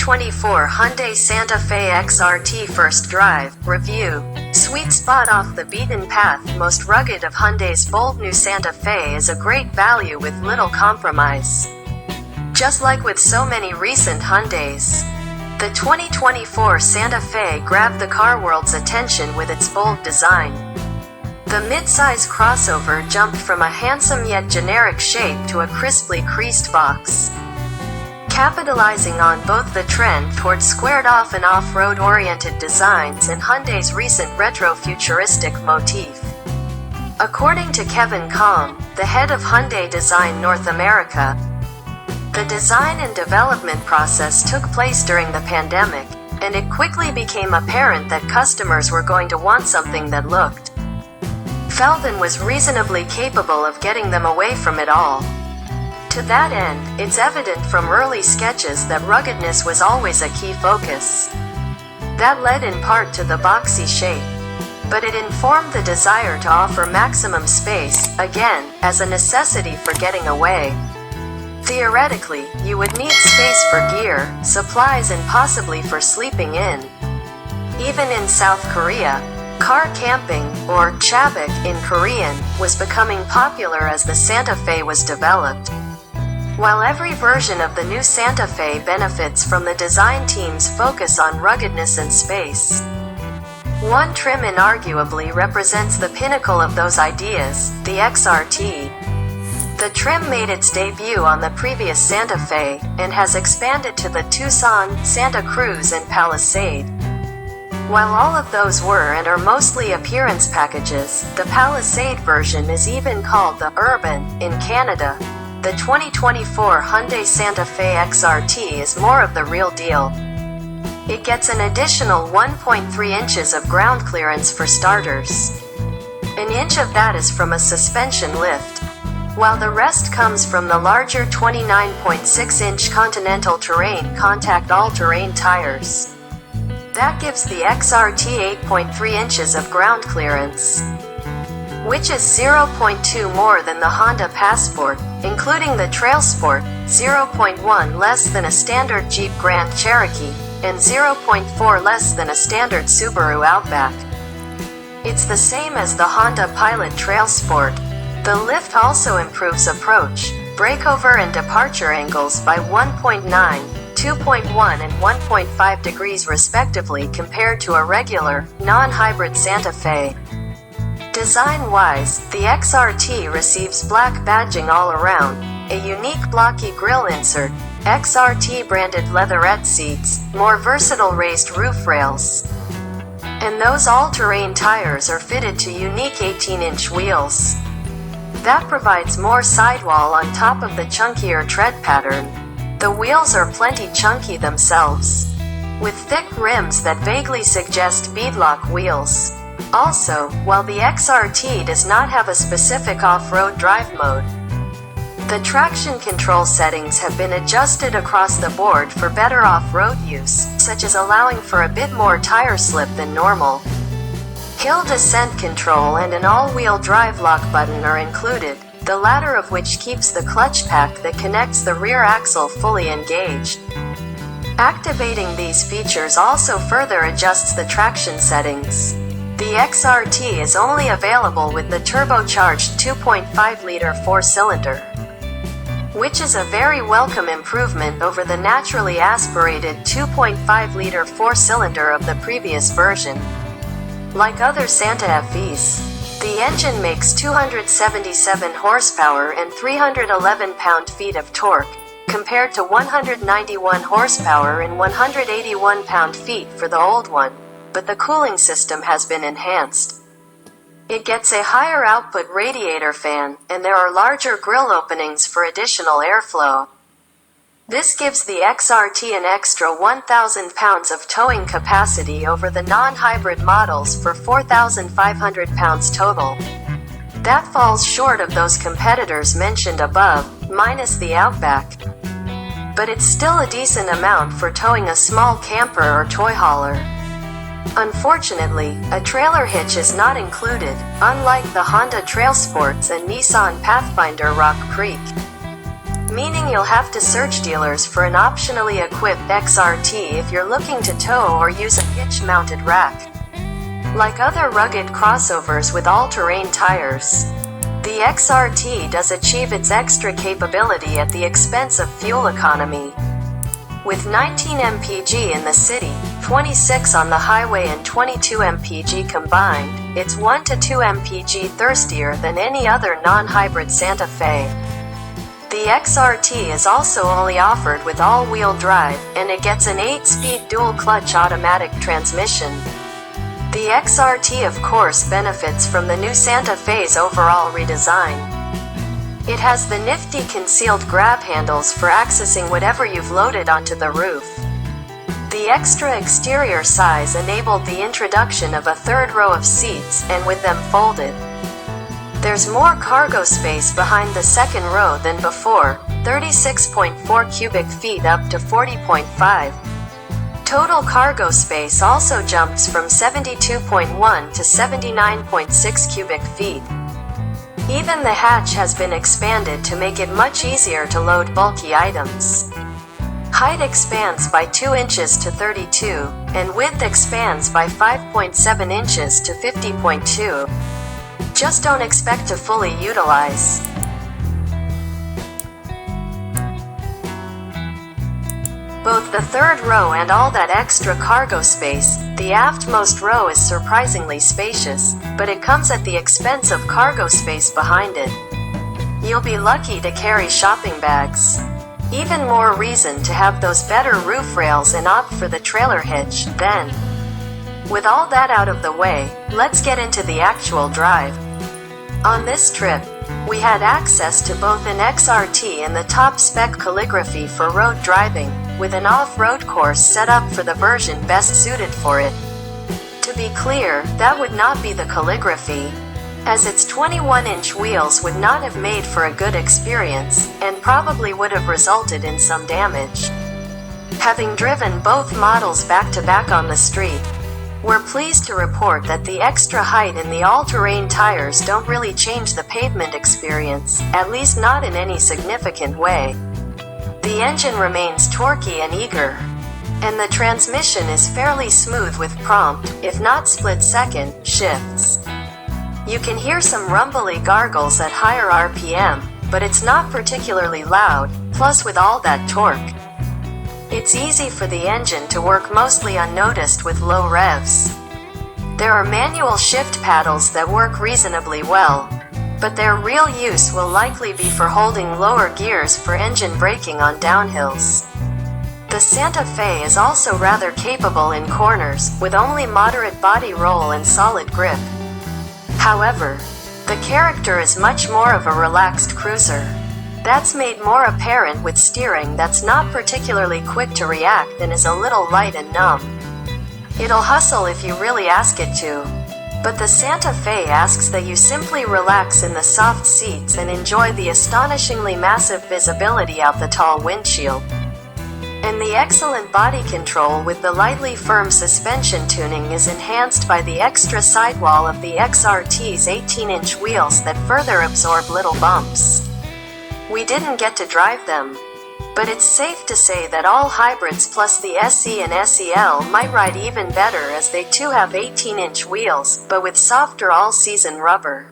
2024 Hyundai Santa Fe XRT First Drive Review. Sweet spot off the beaten path. Most rugged of Hyundai's bold new Santa Fe is a great value with little compromise. Just like with so many recent Hyundais, the 2024 Santa Fe grabbed the car world's attention with its bold design. The midsize crossover jumped from a handsome yet generic shape to a crisply creased box, capitalizing on both the trend toward squared-off and off-road oriented designs and Hyundai's recent retro-futuristic motif. According to Kevin Kang, the head of Hyundai Design North America, the design and development process took place during the pandemic, and it quickly became apparent that customers were going to want something that looked, felt and was reasonably capable of getting them away from it all. To that end, it's evident from early sketches that ruggedness was always a key focus. That led in part to the boxy shape, but it informed the desire to offer maximum space, again, as a necessity for getting away. Theoretically, you would need space for gear, supplies and possibly for sleeping in. Even in South Korea, car camping, or chabak in Korean, was becoming popular as the Santa Fe was developed. While every version of the new Santa Fe benefits from the design team's focus on ruggedness and space, one trim inarguably represents the pinnacle of those ideas, the XRT. The trim made its debut on the previous Santa Fe, and has expanded to the Tucson, Santa Cruz and Palisade. While all of those were and are mostly appearance packages, the Palisade version is even called the Urban in Canada. The 2024 Hyundai Santa Fe XRT is more of the real deal. It gets an additional 1.3 inches of ground clearance for starters. An inch of that is from a suspension lift, while the rest comes from the larger 29.6-inch Continental Terrain contact all-terrain tires. That gives the XRT 8.3 inches of ground clearance, which is 0.2 more than the Honda Passport, including the Trail Sport, 0.1 less than a standard Jeep Grand Cherokee, and 0.4 less than a standard Subaru Outback. It's the same as the Honda Pilot Trail Sport. The lift also improves approach, breakover and departure angles by 1.9, 2.1 and 1.5 degrees respectively compared to a regular, non-hybrid Santa Fe. Design-wise, the XRT receives black badging all around, a unique blocky grille insert, XRT-branded leatherette seats, more versatile raised roof rails, and those all-terrain tires are fitted to unique 18-inch wheels. That provides more sidewall on top of the chunkier tread pattern. The wheels are plenty chunky themselves, with thick rims that vaguely suggest beadlock wheels. Also, while the XRT does not have a specific off-road drive mode, the traction control settings have been adjusted across the board for better off-road use, such as allowing for a bit more tire slip than normal. Hill descent control and an all-wheel drive lock button are included, the latter of which keeps the clutch pack that connects the rear axle fully engaged. Activating these features also further adjusts the traction settings. The XRT is only available with the turbocharged 2.5-liter four-cylinder, which is a very welcome improvement over the naturally aspirated 2.5-liter four-cylinder of the previous version. Like other Santa Fe's, the engine makes 277 horsepower and 311 pound-feet of torque, compared to 191 horsepower and 181 pound-feet for the old one, but the cooling system has been enhanced. It gets a higher output radiator fan, and there are larger grille openings for additional airflow. This gives the XRT an extra 1,000 pounds of towing capacity over the non-hybrid models for 4,500 pounds total. That falls short of those competitors mentioned above, minus the Outback. But it's still a decent amount for towing a small camper or toy hauler. Unfortunately, a trailer hitch is not included, unlike the Honda Trail Sports and Nissan Pathfinder Rock Creek. meaning you'll have to search dealers for an optionally equipped XRT if you're looking to tow or use a hitch-mounted rack. Like other rugged crossovers with all-terrain tires, the XRT does achieve its extra capability at the expense of fuel economy. With 19 mpg in the city, 26 on the highway and 22 mpg combined, it's 1 to 2 mpg thirstier than any other non-hybrid Santa Fe. The XRT is also only offered with all-wheel drive, and it gets an 8-speed dual-clutch automatic transmission. The XRT of course benefits from the new Santa Fe's overall redesign. It has the nifty concealed grab handles for accessing whatever you've loaded onto the roof. The extra exterior size enabled the introduction of a third row of seats, and with them folded, there's more cargo space behind the second row than before, 36.4 cubic feet up to 40.5. Total cargo space also jumps from 72.1 to 79.6 cubic feet. Even the hatch has been expanded to make it much easier to load bulky items. Height expands by 2 inches to 32, and width expands by 5.7 inches to 50.2. Just don't expect to fully utilize. Both the third row and all that extra cargo space, the aftmost row is surprisingly spacious, but it comes at the expense of cargo space behind it. You'll be lucky to carry shopping bags. Even more reason to have those better roof rails and opt for the trailer hitch, then. With all that out of the way, let's get into the actual drive. On this trip, we had access to both an XRT and the top-spec calligraphy for road driving, with an off-road course set up for the version best suited for it. To be clear, that would not be the calligraphy, as its 21-inch wheels would not have made for a good experience, and probably would have resulted in some damage. Having driven both models back-to-back on the street, we're pleased to report that the extra height in the all-terrain tires don't really change the pavement experience, at least not in any significant way. The engine remains torquey and eager, and the transmission is fairly smooth with prompt, if not split-second, shifts. You can hear some rumbly gargles at higher RPM, but it's not particularly loud, plus with all that torque, it's easy for the engine to work mostly unnoticed with low revs. There are manual shift paddles that work reasonably well, but their real use will likely be for holding lower gears for engine braking on downhills. The Santa Fe is also rather capable in corners, with only moderate body roll and solid grip. However, the character is much more of a relaxed cruiser. That's made more apparent with steering that's not particularly quick to react and is a little light and numb. It'll hustle if you really ask it to, but the Santa Fe asks that you simply relax in the soft seats and enjoy the astonishingly massive visibility out the tall windshield. And the excellent body control with the lightly firm suspension tuning is enhanced by the extra sidewall of the XRT's 18-inch wheels that further absorb little bumps. We didn't get to drive them, but it's safe to say that all hybrids plus the SE and SEL might ride even better, as they too have 18-inch wheels, but with softer all-season rubber.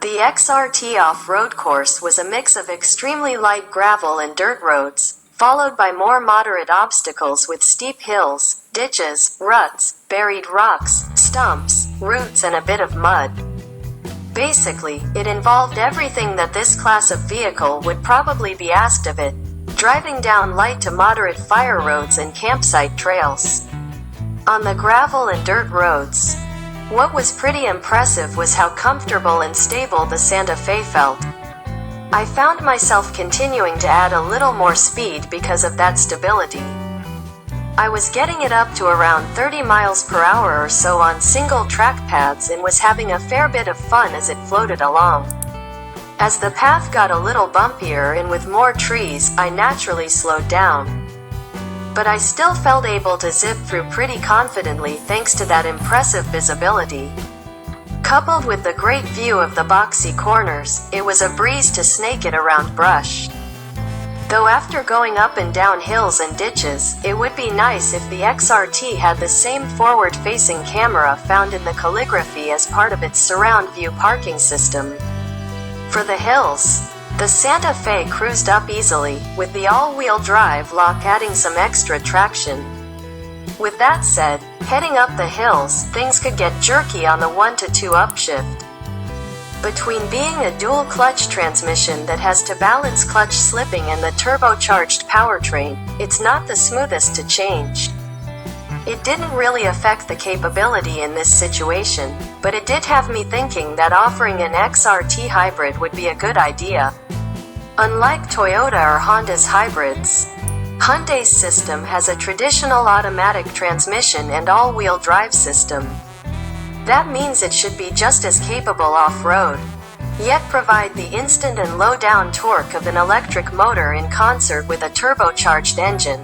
The XRT off-road course was a mix of extremely light gravel and dirt roads, followed by more moderate obstacles with steep hills, ditches, ruts, buried rocks, stumps, roots, and a bit of mud. Basically, it involved everything that this class of vehicle would probably be asked of it, driving down light to moderate fire roads and campsite trails. On the gravel and dirt roads, what was pretty impressive was how comfortable and stable the Santa Fe felt. I found myself continuing to add a little more speed because of that stability. I was getting it up to around 30 miles per hour or so on single track paths and was having a fair bit of fun as it floated along. As the path got a little bumpier and with more trees, I naturally slowed down. But I still felt able to zip through pretty confidently thanks to that impressive visibility. Coupled with the great view of the boxy corners, it was a breeze to snake it around brush. Though after going up and down hills and ditches, it would be nice if the XRT had the same forward-facing camera found in the calligraphy as part of its surround view parking system. For the hills, the Santa Fe cruised up easily, with the all-wheel drive lock adding some extra traction. With that said, heading up the hills, things could get jerky on the 1-2 upshift. Between being a dual-clutch transmission that has to balance clutch slipping and the turbocharged powertrain, it's not the smoothest to change. It didn't really affect the capability in this situation, but it did have me thinking that offering an XRT hybrid would be a good idea. Unlike Toyota or Honda's hybrids, Hyundai's system has a traditional automatic transmission and all-wheel drive system. That means it should be just as capable off-road, yet provide the instant and low-down torque of an electric motor in concert with a turbocharged engine.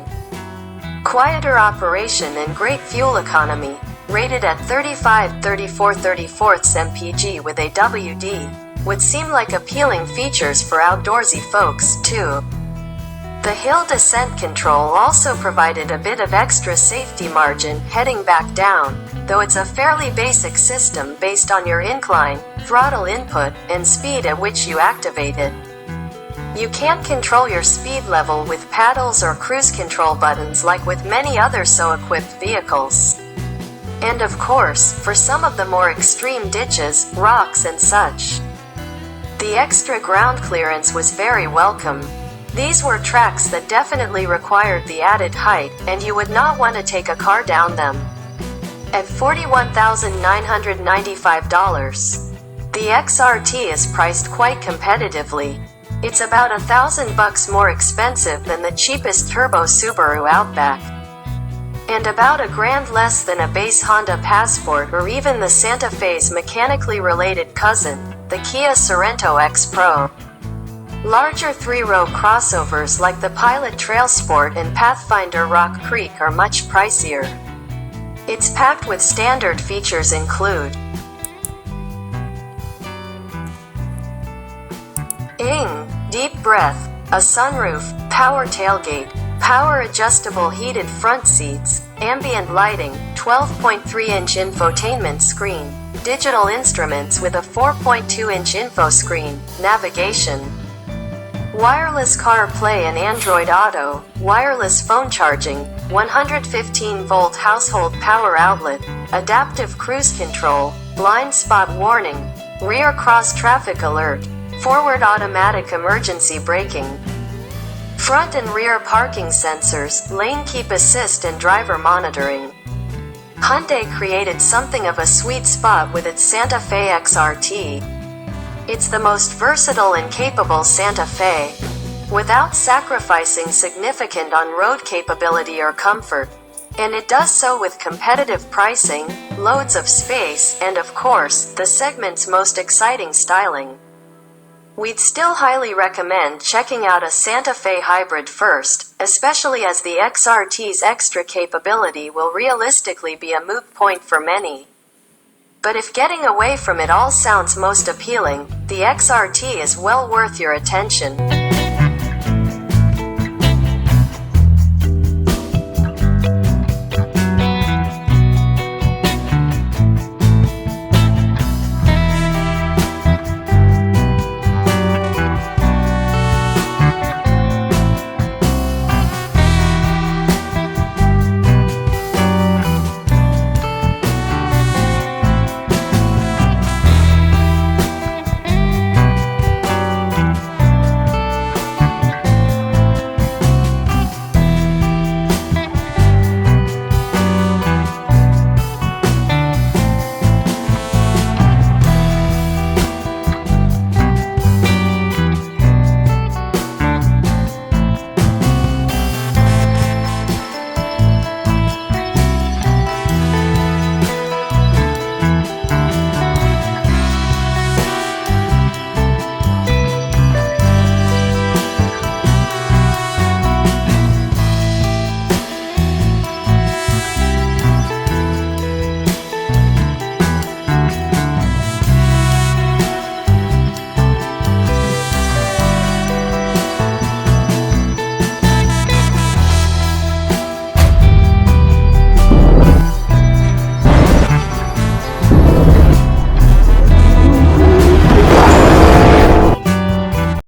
Quieter operation and great fuel economy, rated at 35-34 mpg with a WD, would seem like appealing features for outdoorsy folks, too. The hill descent control also provided a bit of extra safety margin heading back down, though it's a fairly basic system based on your incline, throttle input, and speed at which you activate it. You can't control your speed level with paddles or cruise control buttons like with many other so-equipped vehicles. And of course, for some of the more extreme ditches, rocks and such, the extra ground clearance was very welcome. These were tracks that definitely required the added height, and you would not want to take a car down them. At $41,995, the XRT is priced quite competitively. It's about $1,000 more expensive than the cheapest turbo Subaru Outback, and about $1,000 less than a base Honda Passport or even the Santa Fe's mechanically related cousin, the Kia Sorento X Pro. Larger 3-row crossovers like the Pilot Trail Sport and Pathfinder Rock Creek are much pricier. It's packed with standard features include deep breath, a sunroof, power tailgate, power adjustable heated front seats, ambient lighting, 12.3-inch infotainment screen, digital instruments with a 4.2-inch info screen, navigation, wireless CarPlay and Android Auto, wireless phone charging, 115-volt household power outlet, adaptive cruise control, blind spot warning, rear cross traffic alert, forward automatic emergency braking, front and rear parking sensors, lane keep assist and driver monitoring. Hyundai created something of a sweet spot with its Santa Fe XRT. It's the most versatile and capable Santa Fe, without sacrificing significant on-road capability or comfort. And it does so with competitive pricing, loads of space, and of course, the segment's most exciting styling. We'd still highly recommend checking out a Santa Fe hybrid first, especially as the XRT's extra capability will realistically be a moot point for many. But if getting away from it all sounds most appealing, the XRT is well worth your attention.